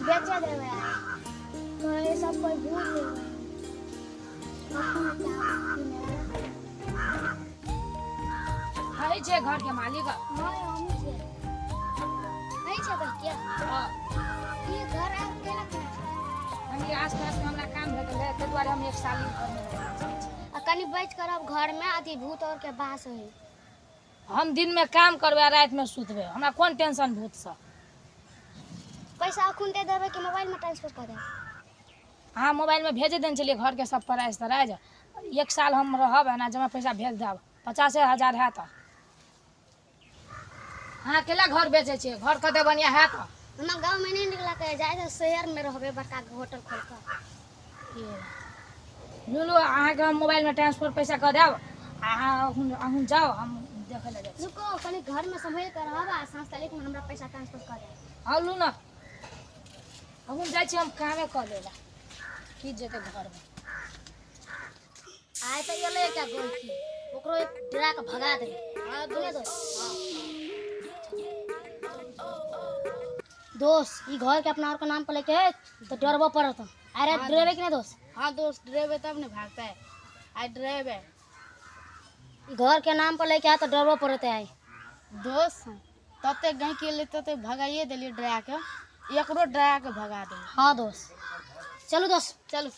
बेचे देवे कहे सब कोई भूल ले हाय जे घर के मालिक हां हम छे नहीं छे बस क्या हां ये घर आ केना करे हम के आस-पास में हमरा काम भेटल है त द्वारे हम एक साल घर में आ कनी बैठ कर अब घर में अथी भूत और के बास है हम दिन में काम करबे रात में सुतबे हमरा कोन टेंशन भूत से पैसा अखुन दे देबे कि मोबाइल में ट्रांसफर कर दे हाँ मोबाइल में भेज देने चलिए घर के सब प्राइस तराज एक साल हम रहब ना जमा पैसा भेज देब 50,000 है तो हाँ अकेला घर बेचे छे घर कते बढ़िया है तो हम गांव में नहीं निकला के जाए तो शहर में रहबे बड़का होटल खोल कर लुलु अहाँ के मोबाइल में ट्रांसफर पैसा कर देब अहाँ जाओ हम देखे ले जाए रुको कनी घर में संभाल कर रहब आ 7 तारीख में हमरा पैसा ट्रांसफर कर दे हाँ लू ना हम जाए छी हम कामे कर लेला की जेते घर में आए तो ये क्या गलती ओकरो एक डरा के भगा दे हां दुने दो दोस्त ई घर के अपना और का नाम पे लेके तो डरबो पड़त अरे डरेबे कि ना दोस्त हाँ दोस्त ड्राइवर तब नहीं भागता है आई ड्राइवर ई घर के नाम पे लेके आ तो डरबो पड़त है दोस्त तते गई के लिए तते भगाइए दिली ड्रा के एकरो ड्रा के भगा दे हां दोस्त चलो दोस्त चलो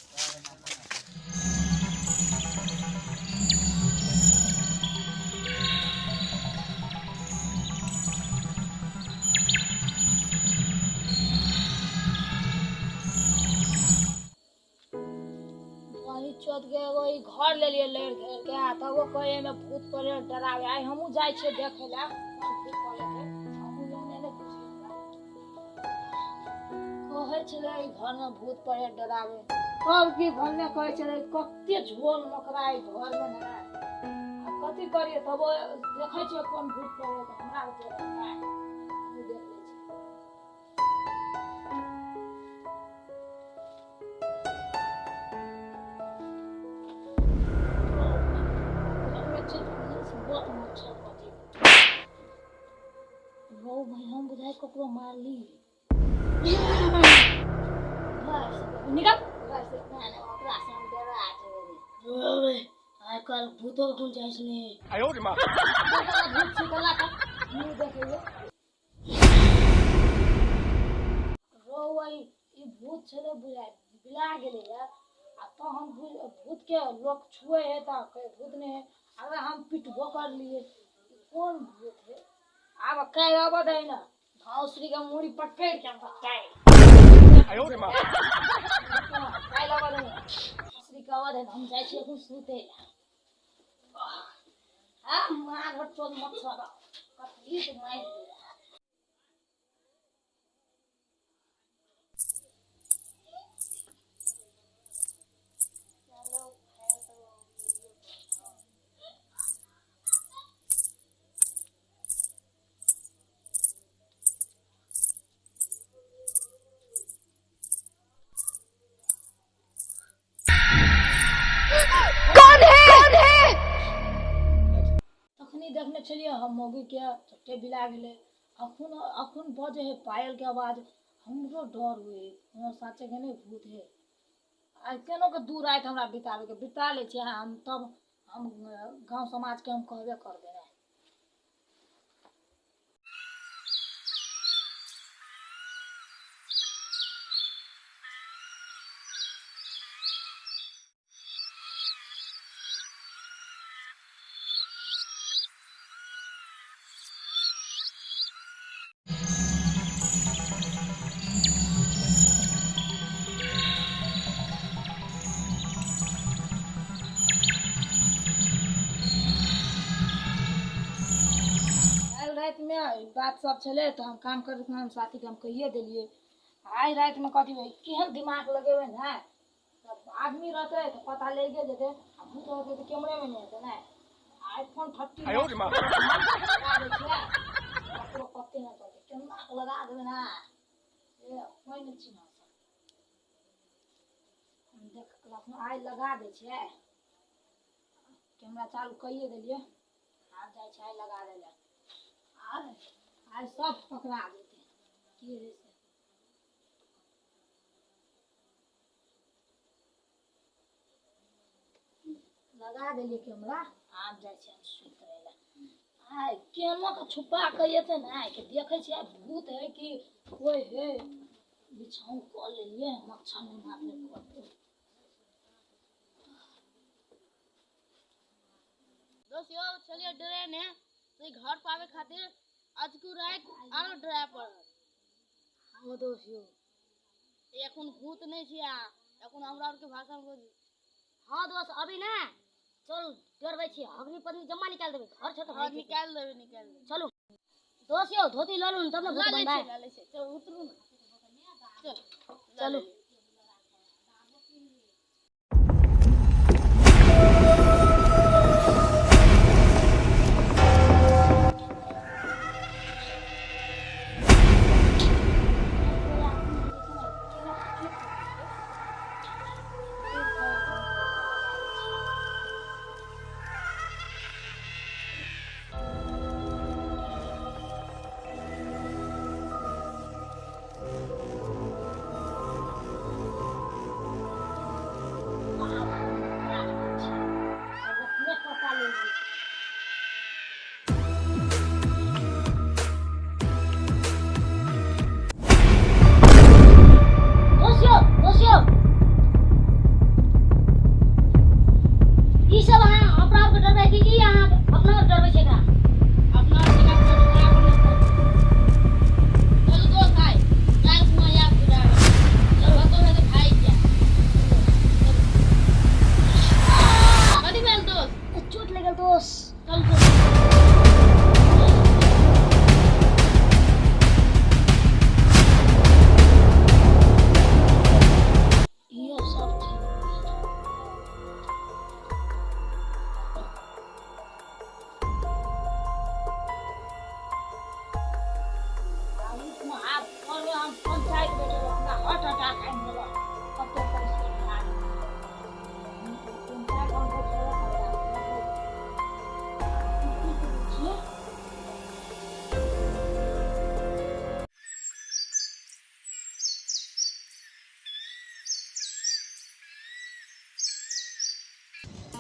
चोट के वही घर ले लिए लेर घेर के तब वो कहे में भूत पड़े डरावे आई हमहू जाय छे देखे ला भूत पड़े के हमहू लेने ले कहे छले ई घर में भूत पड़े डरावे कब की घर में कहे छले कते झोल मकराई घर में ना कथि करिए तब देखे छे कोन भूत पड़े तो हमरा के देख ले छी वो भाई हम बुझाए ककरो मार ली निकल आजकल भूतों तुम चाहिए आयो रे मां भूत छिकला का मुंह देखिए रो वही ई भूत छले बुझाए बिला गेले यार आ तो हम भूत के लोग छुए है त भूत ने अगर हम पिटबो कर लिए कौन भूत है अब काय आबद है ना भौसरी का मुड़ी पकड़ के बताए आयो रे मां काय आबद है भौसरी का आवाज है हम जाय छी अपन सुते आ मार चोद मत छोड़ा कथी से मार देखने चलिए हम मौगी के चट्टे बिला गेले अखुन बजे है पायल के आवाज हमरो डर हुए हम साचे के नहीं भूत है आज केनो के दूर आए हमरा बितावे के बिता ले छी हम तब हम गांव समाज के हम कहबे करबे ना रात में बात सब चले तो हम काम करते हम साथी के हम कहिए दिलिए आज रात में कथी भाई केहन दिमाग लगेबे ना आदमी रहते तो पता लगे जेते भूत रहते तो कैमरे में नहीं होते ना आईफोन 30 आयो रे मां आपको पत्ते ना चलते दिमाग लगा देबे ना ये कोई नहीं चिन्ह हम देख लखन आई लगा दे छे कैमरा चालू कइए देलिए हाथ जाय छै लगा देले आज सब पकड़ा देते की रे से लगा देलिए कैमरा आब जाइ छै हम सुत रहला आइ केनो के छुपा के एते ना के देखे छै भूत है कि कोई है बिछाऊ कॉल लेलिए मच्छर नहीं मारने पड़ते दोस्तों चलिए ट्रेन है तो घर पावे खातिर आज को रात आरो ड्राइव पर हाँ दोस्तों এখন ভূত নেই छिया এখন আমরা और के भाषा में बोली हाँ दोस्त अभी ना चल डरबै छी अग्नि पत्नी जम्मा निकाल देबै घर छ त हाँ निकाल देवे चलो दोस्त यो धोती ल लून तब ना भूत बनबाय ले से चल उतरू ना चल चलो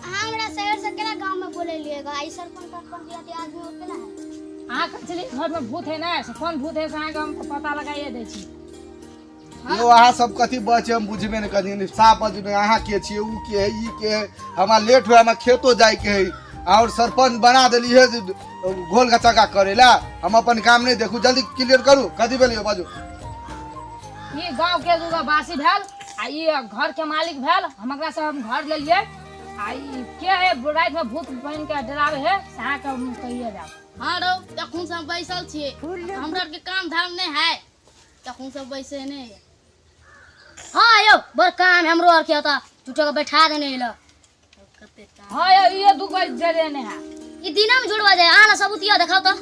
हमरा शहर से केना गांव में बोले लिएगा आई सरपंच आदमी होते ना है अहाँ कचली घर में भूत है ना से कौन भूत है से अहाँ हमको पता लगाइए दै छी यो अहाँ सब कथी बचे हम बुझबे नहीं करी साफ बजबे अहाँ के छिए ऊ के है ई के है हमरा लेट हुआ हमरा खेतो जाए के है और सरपंच बना देली है घोल गचका करेला हम अपन काम नहीं देखू जल्दी क्लियर करू कथी भेल बाजू ये गांव के दूगो बासी भेल आ ये घर के मालिक भेल हमरा से हम घर ले लिए आ ई के है रात में भूत बन के डरावे है से अहाँ के हम कहिए जाओ हाँ रो तखन से बैसल छिए हमरा के काम धाम नहीं है तखन से बैसे नहीं हाँ यो बर काम हमरो और के होता टूटे के बैठा देने ल हां ये दुगो दे देने है ई दिना में जुड़वा जाए आना सबूतिया दिखाओ तो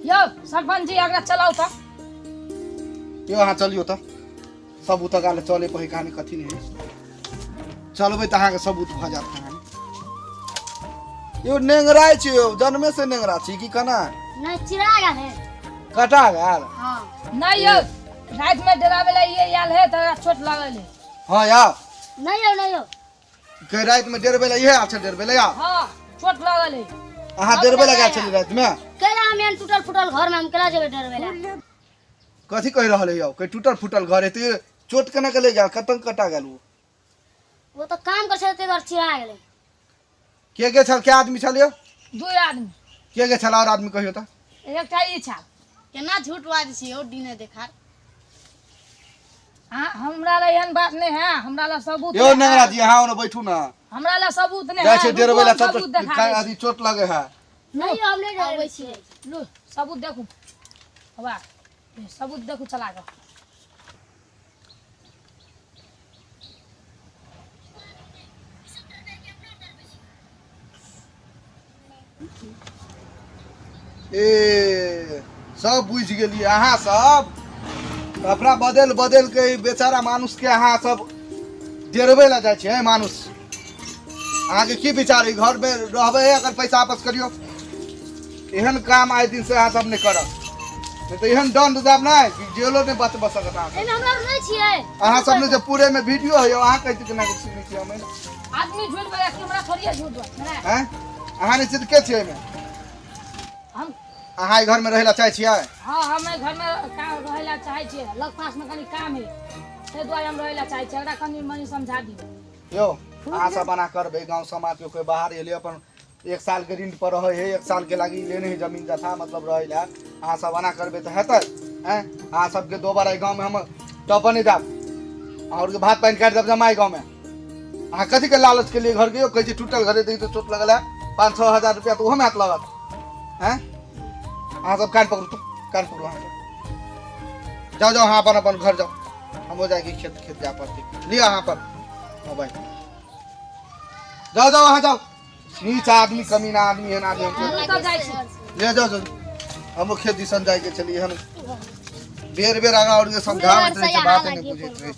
यो सरपंच जी अगला चलाओ तो यो अहाँ चलियो त सबूत गाले चले पहि कहानी कथी नहीं है चलबे त अहाँ के सबूत भ जात कहानी यो नेंगराय छी यो जन्मे से नेंगरा छी कि कना नहीं चिरा गया है कटा गाल हां नहीं यो रात में डरावे ला ये याल है त छोट लागल है हां या नहीं हो के रात में डेरबे ला ये अच्छा डेरबे ला या हां छोट लागल है अहाँ डेरबे लगा चली रात में केला में टूटल फुटल घर में हम केला जेबे डरवेला कथी कह रहल है यो के टूटल फुटल घर है त चोट कना के ले जा खत्म कटा गेल वो तो काम कर सकते और चिरा गेले के छल क्या आदमी छल यो दू आदमी के छल और आदमी कहियो त एकटा ई छा केना झूठ बाज छी ओ दिने देखा हां हमरा ला एहन बात नहीं है हमरा ला सबूत यो नेंगरा जी हां ओने बैठू ना हमरा ला सबूत नहीं जैसे है डेरबे ला सबूत दिखा दे अभी चोट लगे है नहीं हमने डरवे छी लो सबूत देखो हवा सबूत देखो चला गो ए सब बुझ गेलिए अहाँ सब अपना बदल बदल के ई बेचारा मानुष के अहाँ सब डेरबे ला जाय छै मानुष अहाँ के की विचार है घर में रहबे अगर पैसा वापस करियो एहन काम आए दिन से अहाँ सब ने करब तो एहन दंड देब नहीं कि जेलो नहीं बच सकत अहाँ एमे हमरा नहीं छियै अहाँ सब ने जे पूरे में वीडियो है अहाँ कहै छी केना के सुनै छी हमें आदमी झूठ बोले कैमरा थोड़ी है झूठ बोले हैं अहाँ निश्चित के छियै में हम अहाँ ई घर में रहै ला चाहै छियै हाँ हम घर में काम रहे ला चाहे छियै लग पास में कनी काम है ते दुआरे हम रहे ला चाहे छियै एकरा कनी मनी समझा दी यो अहाँ सब बना करबै गांव समाज के कोई बाहर एले अपन 1 साल के रेंट पर रहे है 1 साल के लागी लेने है जमीन जथा मतलब रहे ला अहाँ सब बना करबै त हेतै हैं अहाँ सब के दो बार ए गांव में हम टप नहीं दाब और के भात पानी काट दब जमाई गांव में अहाँ कथी के लालच के लिए घर के कहै छी टूटल घरे दै तो चोट लगल है 5-6 हजार रुपया तो ओहो में हाथ लगत हैं अहाँ सब कान पकड़ू अहाँ जाओ जाओ हाँ अपन घर जाओ हम हो जाएगी खेत जा पड़ती लिया यहाँ पर मोबाइल जाओ जाओ वहाँ जाओ नीच आदमी कमीना आदमी है ना आदमी हमको तो जाय छी ले जाओ हम खेत दिसन जाए के चलिए हम बेर बेर आगा और समझावत रहे बात नहीं बुझैत रहे